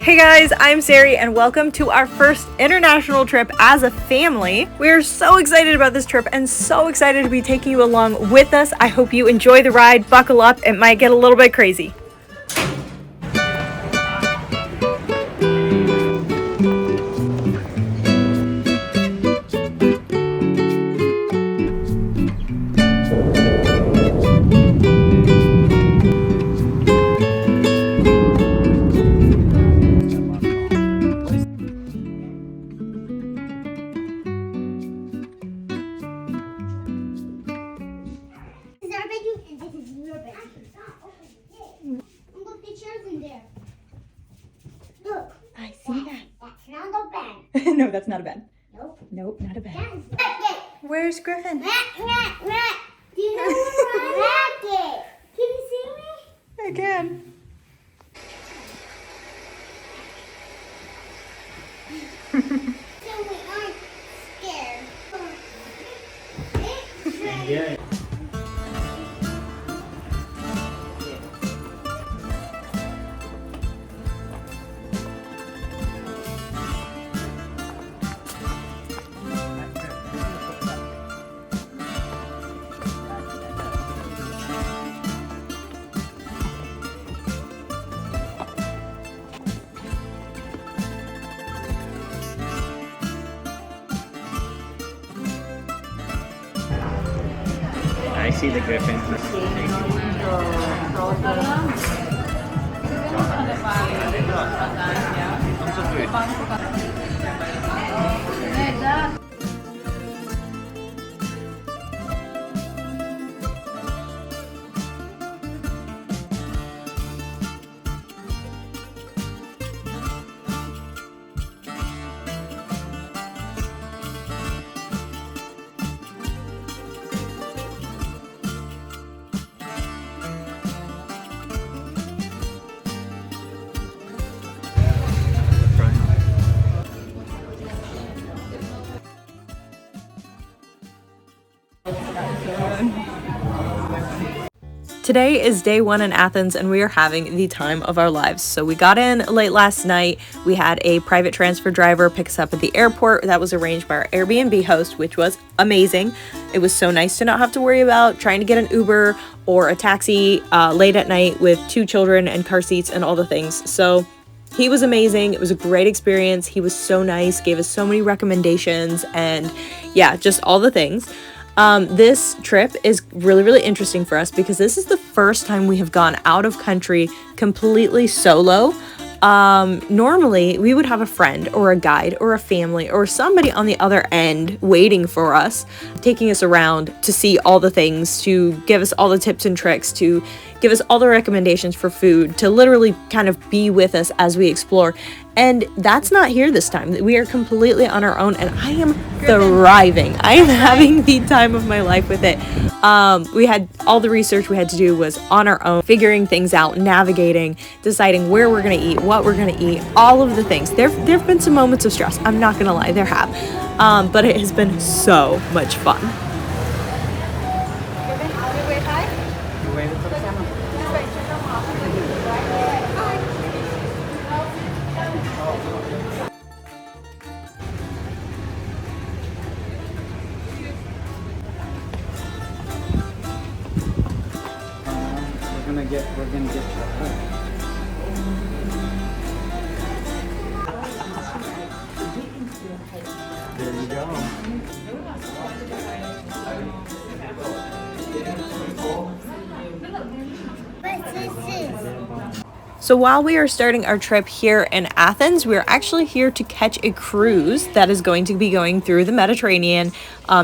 Hey guys, I'm Sari and welcome to our first international trip as a family. We're so excited about this trip and so excited to be taking you along with us. I hope you enjoy the ride, buckle up, it might get a little bit crazy. I see that. That's not a bed. No, that's not a bed. Nope. Nope, not a bed. Racket. Where's Griffin? Rat. Do you know where racket? Can you see me? I can. So we aren't scared. Yeah. I see the griffin. Today is day one in Athens and we are having the time of our lives. So we got in late last night. We had a private transfer driver pick us up at the airport. That was arranged by our Airbnb host, which was amazing. It was so nice to not have to worry about trying to get an Uber or a taxi late at night with 2 children and car seats and all the things. So he was amazing. It was a great experience. He was so nice, gave us so many recommendations, and yeah, just all the things. This trip is really interesting for us because this is the first time we have gone out of country completely solo. Normally we would have a friend or a guide or a family or somebody on the other end waiting for us, taking us around to see all the things, to give us all the tips and tricks, to give us all the recommendations for food, to literally kind of be with us as we explore. And that's not here this time. We are completely on our own and I am thriving. I am having the time of my life with it. We had all the research we had to do was on our own, figuring things out, navigating, deciding where we're going to eat, what we're going to eat, all of the things. There've been some moments of stress. I'm not going to lie, there have. But it has been so much fun. We're gonna get chocolate. There you go. What's this? So while we are starting our trip here in Athens, we're actually here to catch a cruise that is going to be going through the Mediterranean,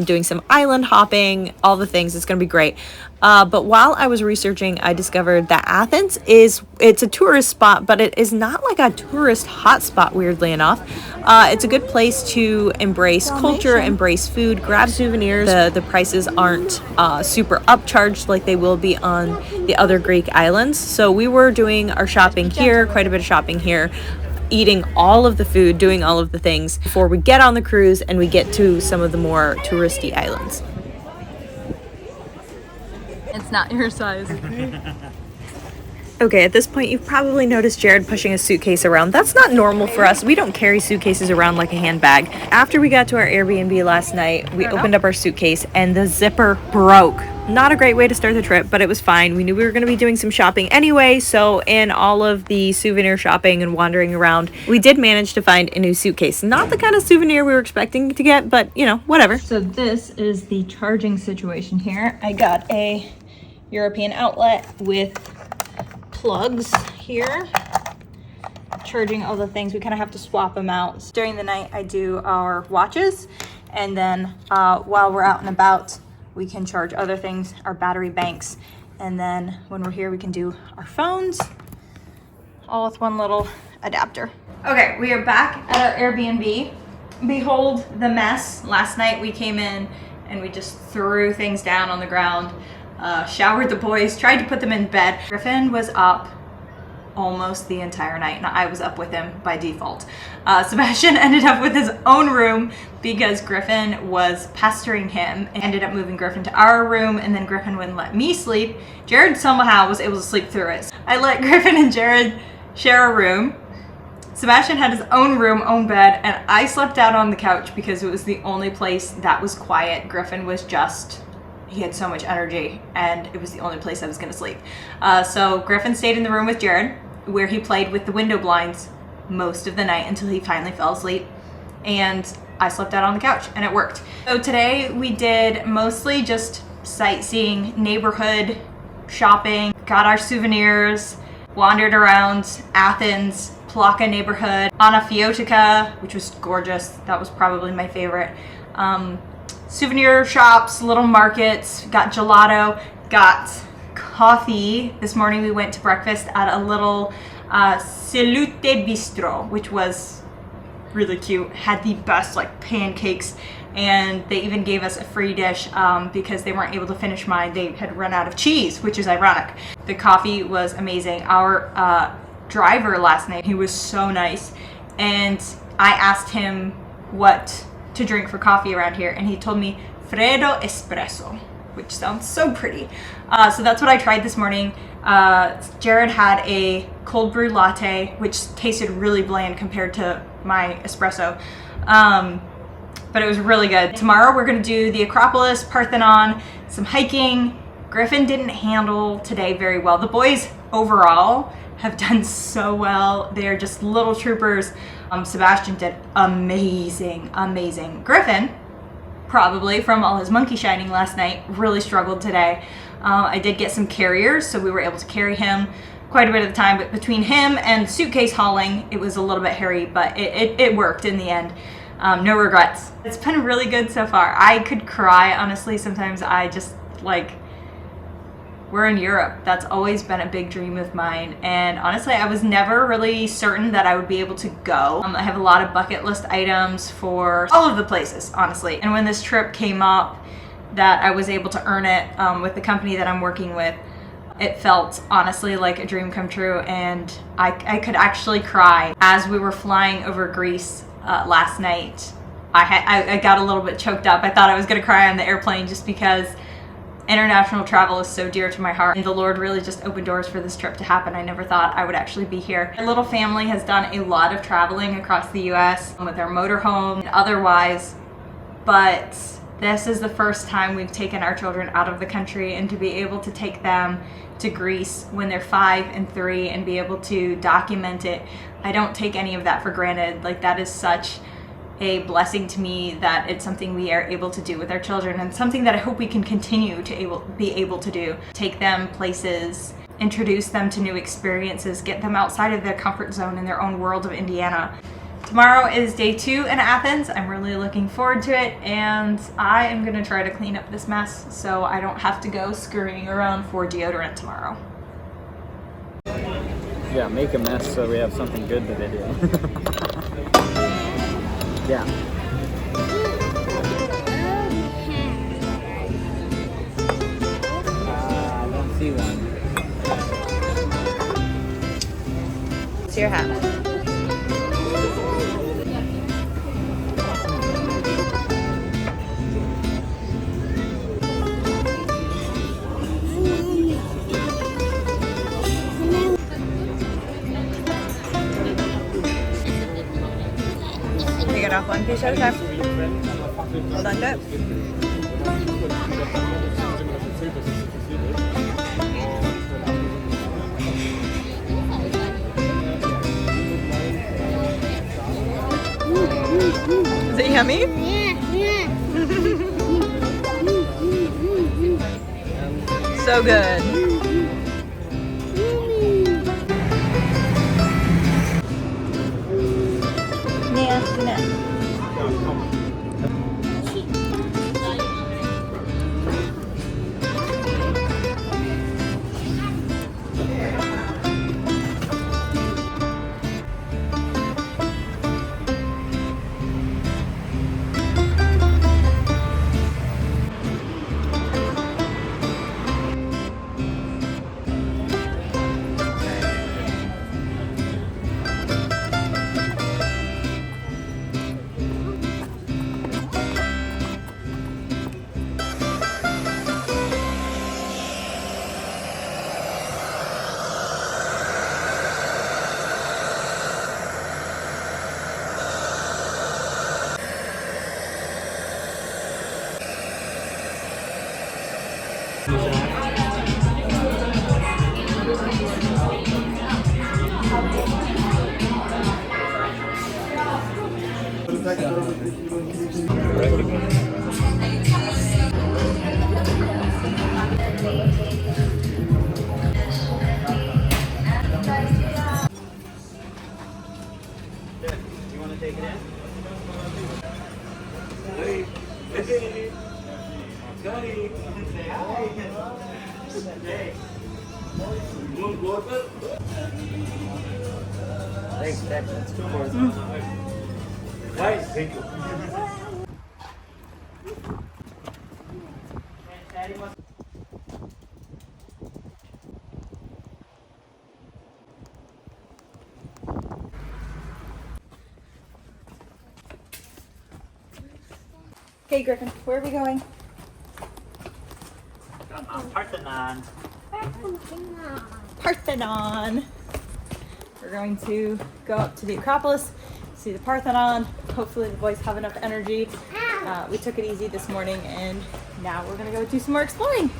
doing some island hopping, all the things. It's going to be great. But while I was researching, I discovered that Athens it's a tourist spot, but it is not like a tourist hotspot, weirdly enough. It's a good place to embrace culture, embrace food, grab souvenirs. The prices aren't super upcharged like they will be on the other Greek islands. So we were doing our shopping here, quite a bit of shopping here, eating all of the food, doing all of the things before we get on the cruise and we get to some of the more touristy islands. It's not your size. Okay, at this point, you've probably noticed Jared pushing a suitcase around. That's not normal for us. We don't carry suitcases around like a handbag. After we got to our Airbnb last night, we opened up our suitcase and the zipper broke. Not a great way to start the trip, but it was fine. We knew we were going to be doing some shopping anyway, so in all of the souvenir shopping and wandering around, we did manage to find a new suitcase. Not the kind of souvenir we were expecting to get, but you know, whatever. So this is the charging situation here. I got a European outlet with plugs here, charging all the things. We kind of have to swap them out. During the night, I do our watches, and then while we're out and about, we can charge other things, our battery banks, and then when we're here, we can do our phones, all with one little adapter. Okay, we are back at our Airbnb. Behold the mess. Last night we came in and we just threw things down on the ground. Showered the boys, tried to put them in bed. Griffin was up almost the entire night, and I was up with him by default. Sebastian ended up with his own room because Griffin was pestering him, and ended up moving Griffin to our room, and then Griffin wouldn't let me sleep. Jared somehow was able to sleep through it. I let Griffin and Jared share a room. Sebastian had his own room, own bed, and I slept out on the couch because it was the only place that was quiet. Griffin was just... he had so much energy, and it was the only place I was going to sleep. So Griffin stayed in the room with Jared, where he played with the window blinds most of the night until he finally fell asleep. And I slept out on the couch, and it worked. So today we did mostly just sightseeing, neighborhood shopping, got our souvenirs, wandered around Athens, Plaka neighborhood, Anafiotica, which was gorgeous. That was probably my favorite. Souvenir shops, little markets, got gelato, got coffee. This morning we went to breakfast at a little Salute Bistro, which was really cute. Had the best like pancakes, and they even gave us a free dish because they weren't able to finish mine. They had run out of cheese, which is ironic. The coffee was amazing. Our driver last night, he was so nice, and I asked him what to drink for coffee around here, and he told me Freddo Espresso, which sounds so pretty. So that's what I tried this morning. Jared had a cold brew latte, which tasted really bland compared to my espresso, but it was really good. Tomorrow we're gonna do the Acropolis, Parthenon, some hiking. Griffin didn't handle today very well. The boys overall have done so well. They're just little troopers. Sebastian did amazing. Griffin, probably from all his monkey shining last night, really struggled today. I did get some carriers, so we were able to carry him quite a bit of the time, but between him and suitcase hauling, it was a little bit hairy, but it worked in the end. No regrets. It's been really good so far. I could cry, honestly. Sometimes I just like... we're in Europe. That's always been a big dream of mine. And honestly, I was never really certain that I would be able to go. I have a lot of bucket list items for all of the places, honestly. And when this trip came up, that I was able to earn it with the company that I'm working with, it felt honestly like a dream come true. And I could actually cry. As we were flying over Greece last night, I got a little bit choked up. I thought I was gonna cry on the airplane just because international travel is so dear to my heart, and the Lord really just opened doors for this trip to happen. I never thought I would actually be here. Our little family has done a lot of traveling across the US with our motorhome and otherwise, but this is the first time we've taken our children out of the country, and to be able to take them to Greece when they're 5 and 3 and be able to document it, I don't take any of that for granted. Like, that is such a blessing to me that it's something we are able to do with our children, and something that I hope we can continue to be able to do. Take them places, introduce them to new experiences, get them outside of their comfort zone in their own world of Indiana. Tomorrow is day 2 in Athens. I'm really looking forward to it, and I am gonna try to clean up this mess so I don't have to go scurrying around for deodorant tomorrow. Yeah, make a mess so we have something good to video. Yeah. I don't see one. It's your hat. it off one piece at a time. Hold on to it. Is it yummy? So good. You want to take it in? Thanks, Dad. That's two more. Nice. Thank you. Hey Griffin, where are we going? Parthenon. Parthenon. We're going to go up to the Acropolis, see the Parthenon. Hopefully the boys have enough energy. We took it easy this morning and now we're gonna go do some more exploring.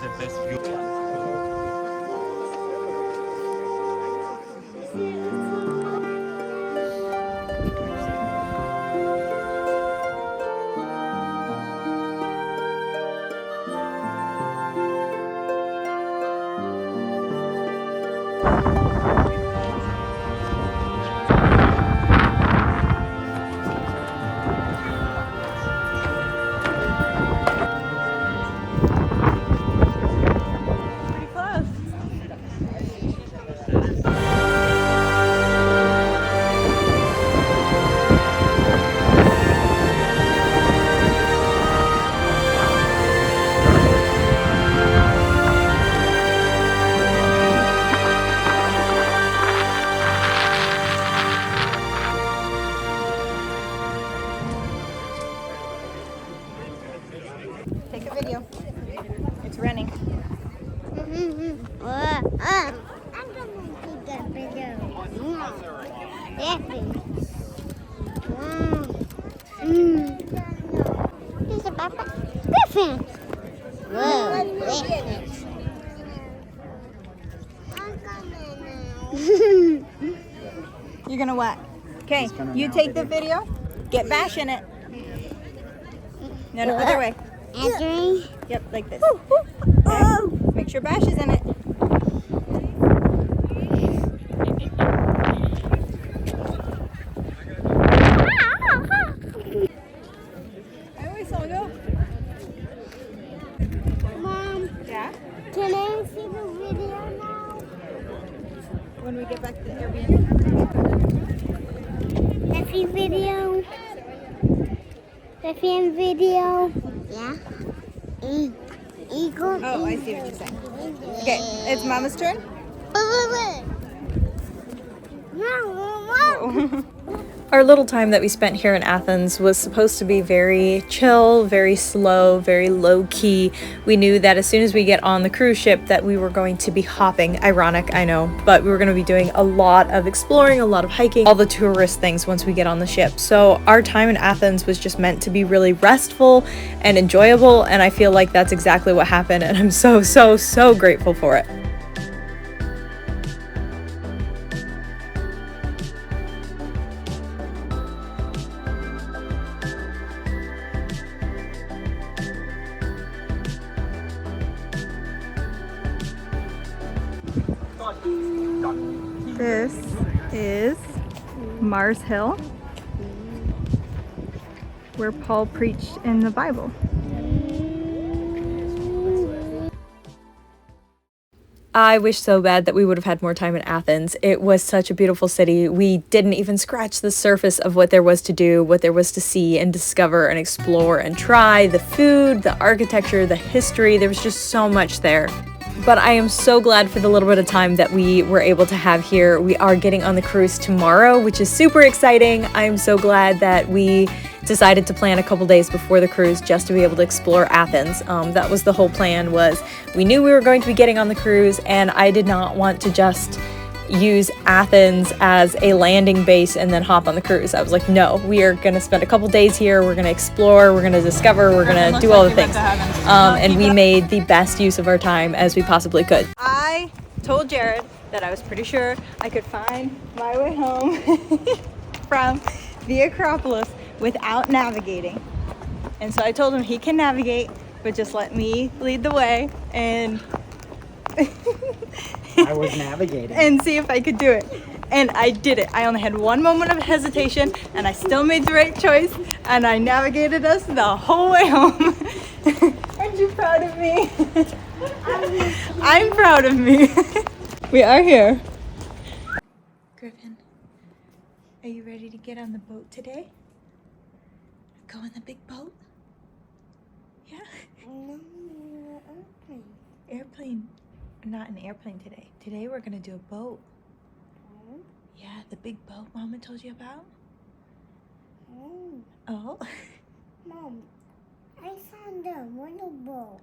The best view. Take a video. It's running. I'm gonna take that video. There's a Papa Griffin. Whoa, Griffin. I'm coming now. You're gonna what? Okay, you take the video. Get Bash in it. No, no, other way. Entering. Yep, like this. Okay. Make sure Bash is in it. I always saw go. Mom, Yeah? can I see the video now? When we get back to the Airbnb. Happy video. Happy video. Yeah. eagle. Oh, I see what you're saying. Okay, it's Mama's turn. No, Our little time that we spent here in Athens was supposed to be very chill, very slow, very low-key. We knew that as soon as we get on the cruise ship that we were going to be hopping. Ironic, I know, but we were going to be doing a lot of exploring, a lot of hiking, all the tourist things once we get on the ship. So our time in Athens was just meant to be really restful and enjoyable, and I feel like that's exactly what happened, and I'm so, so, so grateful for it. This is Mars Hill, where Paul preached in the Bible. I wish so bad that we would have had more time in Athens. It was such a beautiful city. We didn't even scratch the surface of what there was to do, what there was to see and discover and explore and try. The food, the architecture, the history, there was just so much there. But I am so glad for the little bit of time that we were able to have here. We are getting on the cruise tomorrow, which is super exciting. I am so glad that we decided to plan a couple days before the cruise just to be able to explore Athens. That was the whole plan. Was we knew we were going to be getting on the cruise, and I did not want to just use Athens as a landing base and then hop on the cruise. I was like, no, we are going to spend a couple days here. We're going to explore, we're going to discover, we're going to do all the things. And we made the best use of our time as we possibly could. I told Jared that I was pretty sure I could find my way home from the Acropolis without navigating. And so I told him he can navigate, but just let me lead the way and I was navigating. and see if I could do it. And I did it. I only had one moment of hesitation, and I still made the right choice, and I navigated us the whole way home. Aren't you proud of me? I'm proud of me. We are here. Griffin, are you ready to get on the boat today? Go in the big boat? Yeah? Airplane. Not an airplane today. Today we're gonna do a boat. Yeah, the big boat Mama told you about. Oh. Mom, I saw the little boat.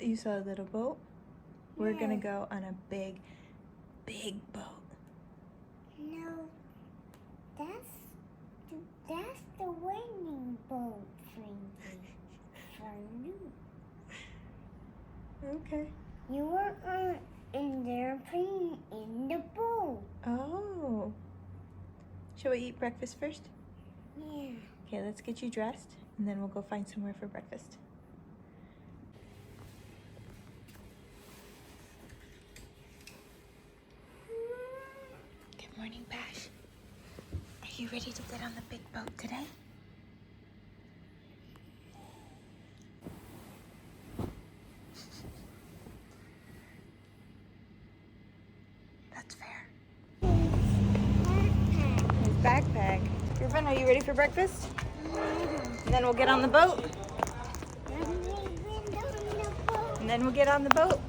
You saw a little boat? We're Yeah. gonna go on a big, big boat. No, that's the waiting boat thing for you. Okay. You were in there playing in the boat. Oh. Shall we eat breakfast first? Yeah. Okay, let's get you dressed, and then we'll go find somewhere for breakfast. Good morning, Bash. Are you ready to get on the big boat today? That's fair. His backpack. Griffin, are you ready for breakfast? And then we'll get on the boat. And then we'll get on the boat.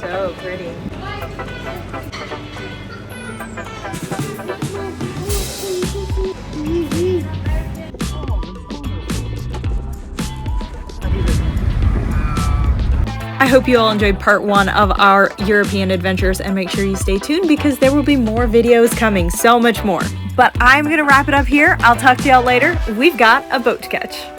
So pretty. I hope you all enjoyed part 1 of our European adventures, and make sure you stay tuned because there will be more videos coming, so much more. But I'm gonna wrap it up here. I'll talk to y'all later. We've got a boat to catch.